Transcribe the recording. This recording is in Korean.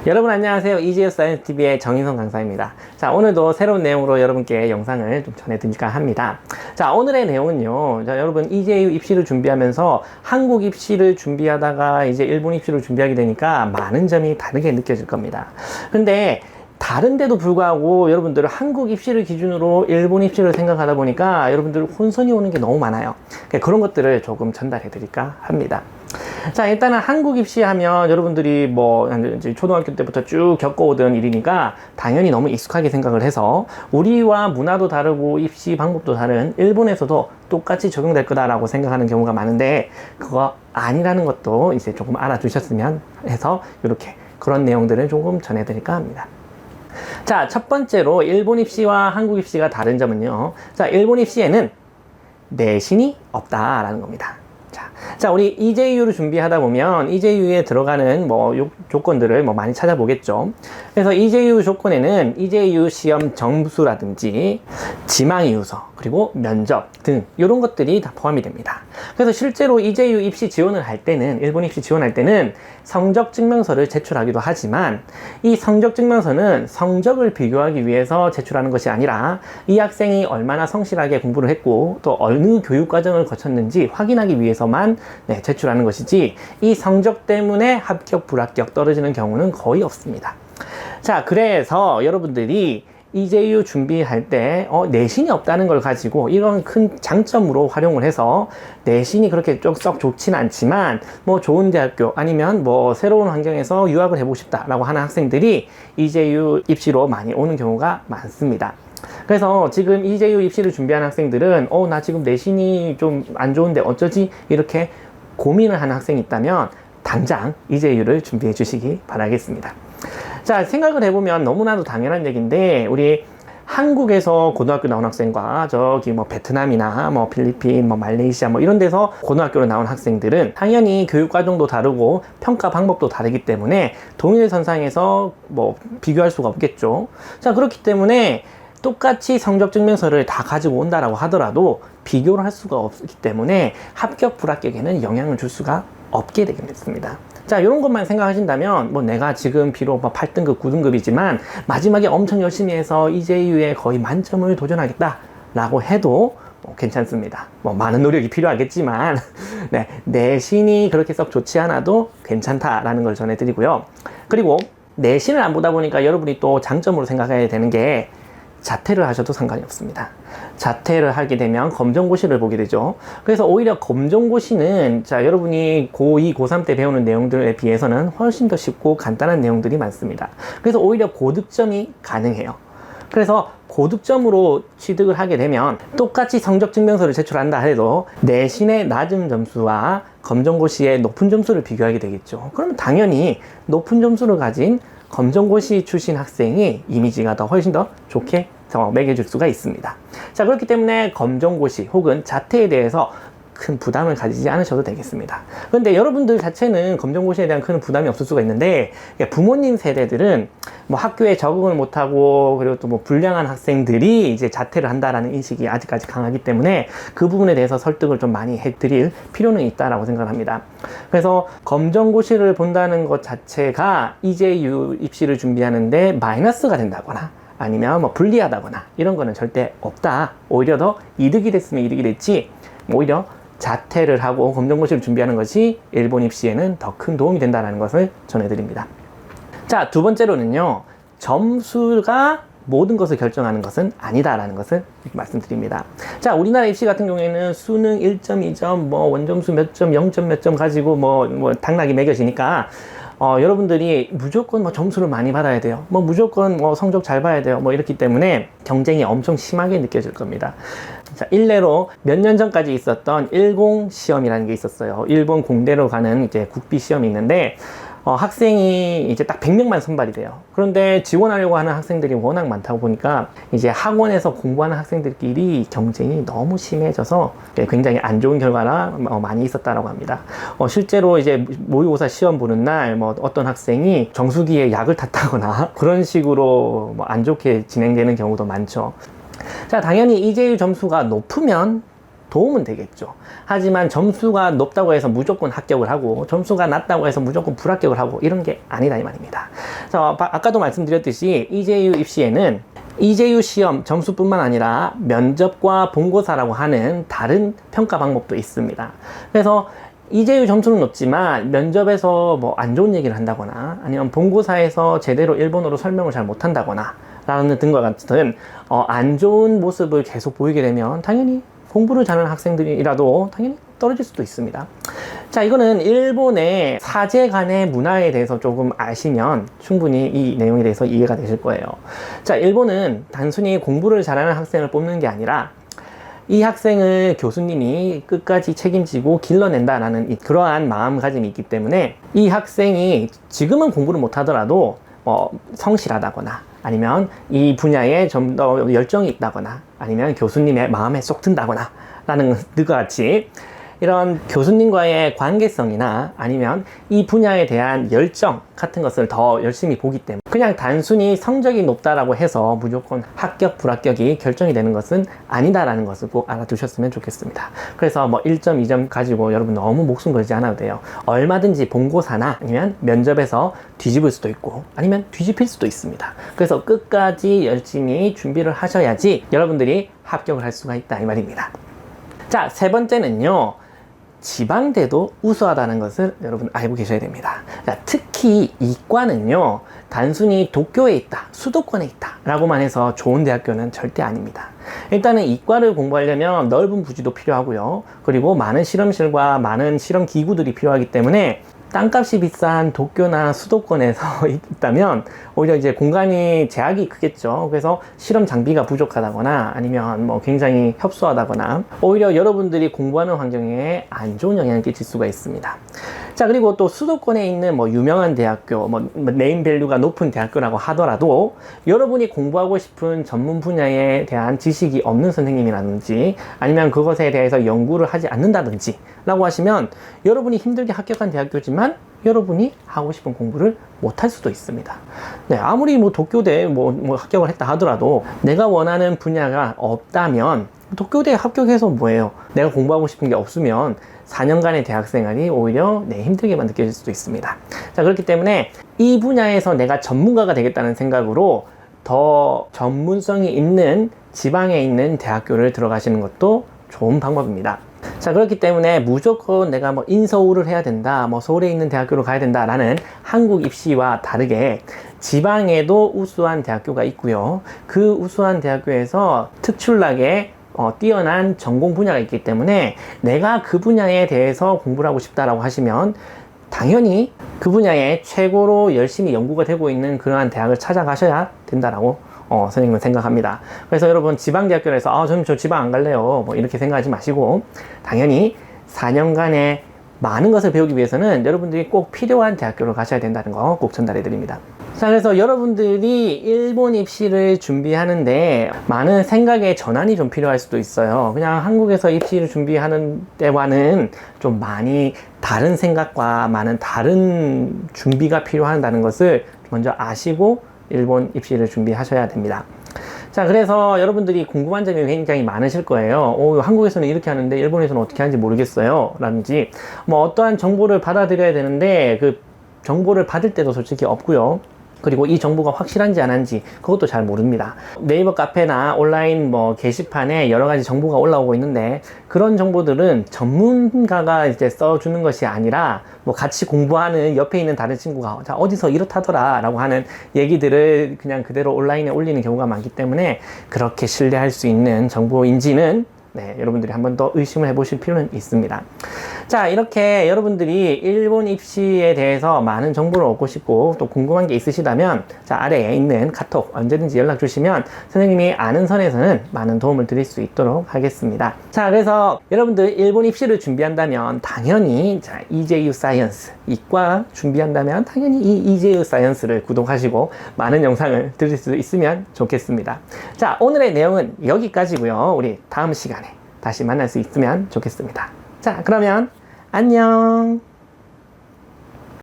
여러분 안녕하세요. 이지우 사이언스 TV의 정인성 강사입니다. 자, 오늘도 새로운 내용으로 여러분께 영상을 좀 전해드릴까 합니다. 자, 오늘의 내용은요. 자, 여러분 이제유 입시를 준비하면서 한국 입시를 준비하다가 이제 일본 입시를 준비하게 되니까 많은 점이 다르게 느껴질 겁니다. 근데 다른데도 불구하고 여러분들 한국 입시를 기준으로 일본 입시를 생각하다 보니까 여러분들 혼선이 오는 게 너무 많아요. 그런 것들을 조금 전달해 드릴까 합니다. 자, 일단은 한국 입시하면 여러분들이 뭐 이제 초등학교 때부터 쭉 겪어오던 일이니까 당연히 너무 익숙하게 생각을 해서 우리와 문화도 다르고 입시 방법도 다른 일본에서도 똑같이 적용될 거다라고 생각하는 경우가 많은데 그거 아니라는 것도 이제 조금 알아두셨으면 해서 이렇게 그런 내용들을 조금 전해드릴까 합니다. 자, 첫 번째로 일본 입시와 한국 입시가 다른 점은요. 자, 일본 입시에는 내신이 없다라는 겁니다. 자, 우리 이제유를 준비하다 보면 이제유에 들어가는 조건들을 많이 찾아보겠죠. 그래서 이제유 조건에는 이제유 시험 점수라든지 지망이유서 그리고 면접 등 이런 것들이 다 포함이 됩니다. 그래서 실제로 이제유 입시 지원을 할 때는 일본 입시 지원할 때는 성적 증명서를 제출하기도 하지만 이 성적 증명서는 성적을 비교하기 위해서 제출하는 것이 아니라 이 학생이 얼마나 성실하게 공부를 했고 또 어느 교육과정을 거쳤는지 확인하기 위해서만 제출하는 것이지 이 성적 때문에 합격 불합격 떨어지는 경우는 거의 없습니다. 자, 그래서 여러분들이 이제유 준비할 때 내신이 없다는 걸 가지고 이런 큰 장점으로 활용을 해서 내신이 그렇게 썩 좋지는 않지만 좋은 대학교 아니면 새로운 환경에서 유학을 해보고 싶다라고 하는 학생들이 이제유 입시로 많이 오는 경우가 많습니다. 그래서 지금 이제유 입시를 준비하는 학생들은 나 지금 내신이 좀 안 좋은데 어쩌지? 이렇게 고민을 하는 학생이 있다면 당장 이제유를 준비해 주시기 바라겠습니다. 자, 생각을 해보면 너무나도 당연한 얘기인데 우리 한국에서 고등학교 나온 학생과 저기 베트남이나 필리핀, 말레이시아 이런 데서 고등학교로 나온 학생들은 당연히 교육과정도 다르고 평가 방법도 다르기 때문에 동일선상에서 비교할 수가 없겠죠. 자, 그렇기 때문에 똑같이 성적 증명서를 다 가지고 온다라고 하더라도 비교를 할 수가 없기 때문에 합격 불합격에는 영향을 줄 수가 없게 되겠습니다. 자, 이런 것만 생각하신다면 내가 지금 비록 8등급, 9등급이지만 마지막에 엄청 열심히 해서 이제유에 거의 만점을 도전하겠다 라고 해도 괜찮습니다. 많은 노력이 필요하겠지만 내신이 그렇게 썩 좋지 않아도 괜찮다라는 걸 전해드리고요. 그리고 내신을 안 보다 보니까 여러분이 또 장점으로 생각해야 되는 게 자퇴를 하셔도 상관이 없습니다. 자퇴를 하게 되면 검정고시를 보게 되죠. 그래서 오히려 검정고시는 여러분이 고2, 고3 때 배우는 내용들에 비해서는 훨씬 더 쉽고 간단한 내용들이 많습니다. 그래서 오히려 고득점이 가능해요. 그래서 고득점으로 취득을 하게 되면 똑같이 성적 증명서를 제출한다 해도 내신의 낮은 점수와 검정고시의 높은 점수를 비교하게 되겠죠. 그러면 당연히 높은 점수를 가진 검정고시 출신 학생이 이미지가 훨씬 더 좋게 매겨줄 수가 있습니다. 자, 그렇기 때문에 검정고시 혹은 자퇴에 대해서 큰 부담을 가지지 않으셔도 되겠습니다. 그런데 여러분들 자체는 검정고시에 대한 큰 부담이 없을 수가 있는데 부모님 세대들은 학교에 적응을 못하고 그리고 또 불량한 학생들이 이제 자퇴를 한다라는 인식이 아직까지 강하기 때문에 그 부분에 대해서 설득을 좀 많이 해드릴 필요는 있다라고 생각을 합니다. 그래서 검정고시를 본다는 것 자체가 이제유 입시를 준비하는데 마이너스가 된다거나 아니면 불리하다거나 이런 거는 절대 없다. 오히려 더 이득이 됐으면 이득이 됐지 오히려 자퇴를 하고 검정고시를 준비하는 것이 일본 입시에는 더 큰 도움이 된다는 것을 전해드립니다. 자, 두 번째로는요. 점수가 모든 것을 결정하는 것은 아니다라는 것을 말씀드립니다. 자, 우리나라 입시 같은 경우에는 수능 1.2점, 원점수 몇 점, 0점 몇 점 가지고 당락이 매겨지니까 여러분들이 무조건 점수를 많이 받아야 돼요. 무조건 성적 잘 봐야 돼요. 이렇기 때문에 경쟁이 엄청 심하게 느껴질 겁니다. 자, 일례로 몇 년 전까지 있었던 일공 시험이라는 게 있었어요. 일본 공대로 가는 이제 국비 시험이 있는데 학생이 이제 딱 100명만 선발이 돼요. 그런데 지원하려고 하는 학생들이 워낙 많다고 보니까 이제 학원에서 공부하는 학생들끼리 경쟁이 너무 심해져서 굉장히 안 좋은 결과가 많이 있었다라고 합니다. 실제로 이제 모의고사 시험 보는 날 어떤 학생이 정수기에 약을 탔다거나 그런 식으로 안 좋게 진행되는 경우도 많죠. 자, 당연히 이제유 점수가 높으면 도움은 되겠죠. 하지만 점수가 높다고 해서 무조건 합격을 하고 점수가 낮다고 해서 무조건 불합격을 하고 이런 게 아니다 이 말입니다. 자, 아까도 말씀드렸듯이 EJU 입시에는 EJU 시험 점수뿐만 아니라 면접과 본고사라고 하는 다른 평가 방법도 있습니다. 그래서 EJU 점수는 높지만 면접에서 뭐 안 좋은 얘기를 한다거나 아니면 본고사에서 제대로 일본어로 설명을 잘 못한다거나 라는 등과 같은 안 좋은 모습을 계속 보이게 되면 당연히 공부를 잘하는 학생들이라도 당연히 떨어질 수도 있습니다. 자, 이거는 일본의 사제 간의 문화에 대해서 조금 아시면 충분히 이 내용에 대해서 이해가 되실 거예요. 자, 일본은 단순히 공부를 잘하는 학생을 뽑는 게 아니라 이 학생을 교수님이 끝까지 책임지고 길러낸다라는 그러한 마음가짐이 있기 때문에 이 학생이 지금은 공부를 못하더라도 성실하다거나 아니면 이 분야에 좀 더 열정이 있다거나 아니면 교수님의 마음에 쏙 든다거나 라는 것과 같이 이런 교수님과의 관계성이나 아니면 이 분야에 대한 열정 같은 것을 더 열심히 보기 때문에 그냥 단순히 성적이 높다라고 해서 무조건 합격, 불합격이 결정이 되는 것은 아니다라는 것을 꼭 알아두셨으면 좋겠습니다. 그래서 뭐 1점, 2점 가지고 여러분 너무 목숨 걸지 않아도 돼요. 얼마든지 본고사나 아니면 면접에서 뒤집을 수도 있고 아니면 뒤집힐 수도 있습니다. 그래서 끝까지 열심히 준비를 하셔야지 여러분들이 합격을 할 수가 있다 이 말입니다. 자, 세 번째는요. 지방대도 우수하다는 것을 여러분 알고 계셔야 됩니다. 자, 특히 이과는요 단순히 도쿄에 있다, 수도권에 있다 라고만 해서 좋은 대학교는 절대 아닙니다. 일단은 이과를 공부하려면 넓은 부지도 필요하고요, 그리고 많은 실험실과 많은 실험 기구들이 필요하기 때문에 땅값이 비싼 도쿄나 수도권에서 있다면 오히려 이제 공간이 제약이 크겠죠. 그래서 실험 장비가 부족하다거나 아니면 뭐 굉장히 협소하다거나 오히려 여러분들이 공부하는 환경에 안 좋은 영향을 끼칠 수가 있습니다. 자, 그리고 또 수도권에 있는 뭐 유명한 대학교, 뭐 네임밸류가 높은 대학교라고 하더라도 여러분이 공부하고 싶은 전문 분야에 대한 지식이 없는 선생님이라든지 아니면 그것에 대해서 연구를 하지 않는다든지 라고 하시면 여러분이 힘들게 합격한 대학교지만 여러분이 하고 싶은 공부를 못할 수도 있습니다. 네, 아무리 뭐 도쿄대에 뭐 합격을 했다 하더라도 내가 원하는 분야가 없다면 도쿄대에 합격해서 뭐예요? 내가 공부하고 싶은 게 없으면 4년간의 대학생활이 오히려 힘들게만 느껴질 수도 있습니다. 자, 그렇기 때문에 이 분야에서 내가 전문가가 되겠다는 생각으로 더 전문성이 있는 지방에 있는 대학교를 들어가시는 것도 좋은 방법입니다. 자, 그렇기 때문에 무조건 내가 뭐 인서울을 해야 된다, 뭐 서울에 있는 대학교로 가야 된다라는 한국 입시와 다르게 지방에도 우수한 대학교가 있고요. 그 우수한 대학교에서 특출나게 뛰어난 전공 분야가 있기 때문에 내가 그 분야에 대해서 공부를 하고 싶다라고 하시면 당연히 그 분야에 최고로 열심히 연구가 되고 있는 그러한 대학을 찾아가셔야 된다라고 선생님은 생각합니다. 그래서 여러분 지방대학교에서 저는 저 지방 안 갈래요 뭐 이렇게 생각하지 마시고 당연히 4년간의 많은 것을 배우기 위해서는 여러분들이 꼭 필요한 대학교로 가셔야 된다는 거 꼭 전달해 드립니다. 자, 그래서 여러분들이 일본 입시를 준비하는데 많은 생각의 전환이 좀 필요할 수도 있어요. 그냥 한국에서 입시를 준비하는 때와는 좀 많이 다른 생각과 많은 다른 준비가 필요하다는 것을 먼저 아시고 일본 입시를 준비하셔야 됩니다. 자, 그래서 여러분들이 궁금한 점이 굉장히 많으실 거예요. 한국에서는 이렇게 하는데 일본에서는 어떻게 하는지 모르겠어요 라든지 뭐 어떠한 정보를 받아들여야 되는데 그 정보를 받을 때도 솔직히 없고요. 그리고 이 정보가 확실한지 안 한지 그것도 잘 모릅니다. 네이버 카페나 온라인 뭐 게시판에 여러 가지 정보가 올라오고 있는데 그런 정보들은 전문가가 이제 써주는 것이 아니라 뭐 같이 공부하는 옆에 있는 다른 친구가 자, 어디서 이렇다더라 라고 하는 얘기들을 그냥 그대로 온라인에 올리는 경우가 많기 때문에 그렇게 신뢰할 수 있는 정보인지는 여러분들이 한번 더 의심을 해보실 필요는 있습니다. 자, 이렇게 여러분들이 일본 입시에 대해서 많은 정보를 얻고 싶고 또 궁금한 게 있으시다면 자, 아래에 있는 카톡 언제든지 연락 주시면 선생님이 아는 선에서는 많은 도움을 드릴 수 있도록 하겠습니다. 자, 그래서 여러분들 일본 입시를 준비한다면 당연히 자, EJU 사이언스 이과 준비한다면 당연히 이 EJU 사이언스를 구독하시고 많은 영상을 들을 수 있으면 좋겠습니다. 자, 오늘의 내용은 여기까지고요. 우리 다음 시간에 다시 만날 수 있으면 좋겠습니다. 자, 그러면 안녕.